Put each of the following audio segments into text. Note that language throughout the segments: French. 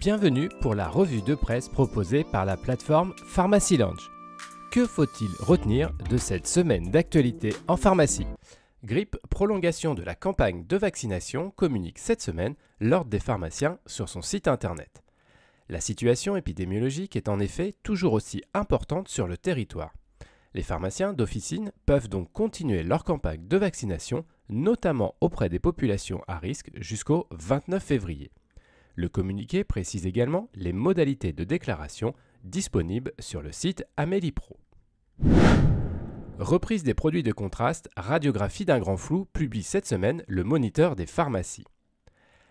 Bienvenue pour la revue de presse proposée par la plateforme Pharmacy Lounge. Que faut-il retenir de cette semaine d'actualité en pharmacie? Grippe, prolongation de la campagne de vaccination communique cette semaine l'Ordre des pharmaciens sur son site internet. La situation épidémiologique est en effet toujours aussi importante sur le territoire. Les pharmaciens d'officine peuvent donc continuer leur campagne de vaccination, notamment auprès des populations à risque jusqu'au 29 février. Le communiqué précise également les modalités de déclaration disponibles sur le site Amélie Pro. Reprise des produits de contraste, radiographie d'un grand flou, publie cette semaine le Moniteur des pharmacies.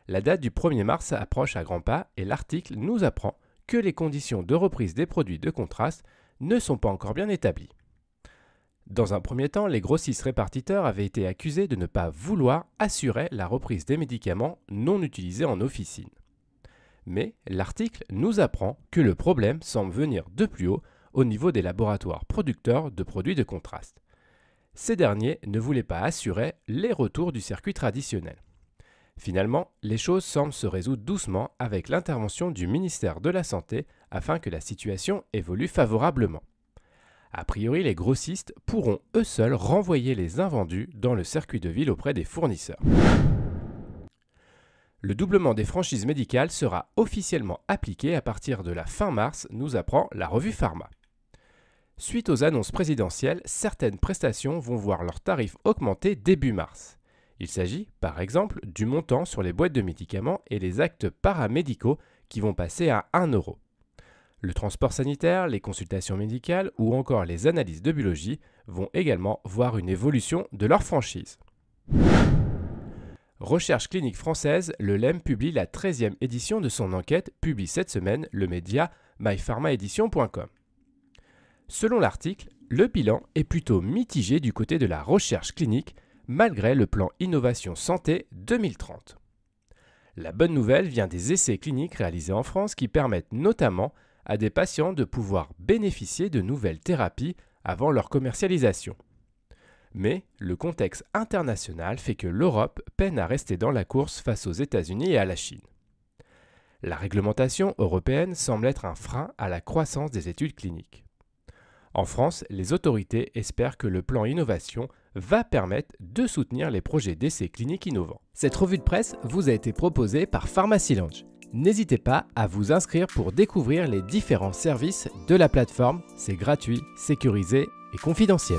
La date du 1er mars approche à grands pas et l'article nous apprend que les conditions de reprise des produits de contraste ne sont pas encore bien établies. Dans un premier temps, les grossistes répartiteurs avaient été accusés de ne pas vouloir assurer la reprise des médicaments non utilisés en officine. Mais l'article nous apprend que le problème semble venir de plus haut au niveau des laboratoires producteurs de produits de contraste. Ces derniers ne voulaient pas assurer les retours du circuit traditionnel. Finalement, les choses semblent se résoudre doucement avec l'intervention du ministère de la Santé afin que la situation évolue favorablement. A priori, les grossistes pourront eux seuls renvoyer les invendus dans le circuit de ville auprès des fournisseurs. Le doublement des franchises médicales sera officiellement appliqué à partir de la fin mars, nous apprend la revue Pharma. Suite aux annonces présidentielles, certaines prestations vont voir leurs tarifs augmenter début mars. Il s'agit, par exemple, du montant sur les boîtes de médicaments et les actes paramédicaux qui vont passer à 1 €. Le transport sanitaire, les consultations médicales ou encore les analyses de biologie vont également voir une évolution de leur franchise. Recherche clinique française, le LEM publie la 13e édition de son enquête, publie cette semaine le média mypharmaedition.com. Selon l'article, le bilan est plutôt mitigé du côté de la recherche clinique, malgré le plan Innovation Santé 2030. La bonne nouvelle vient des essais cliniques réalisés en France qui permettent notamment à des patients de pouvoir bénéficier de nouvelles thérapies avant leur commercialisation. Mais le contexte international fait que l'Europe peine à rester dans la course face aux États-Unis et à la Chine. La réglementation européenne semble être un frein à la croissance des études cliniques. En France, les autorités espèrent que le plan Innovation va permettre de soutenir les projets d'essais cliniques innovants. Cette revue de presse vous a été proposée par Pharmacy Lounge. N'hésitez pas à vous inscrire pour découvrir les différents services de la plateforme. C'est gratuit, sécurisé et confidentiel.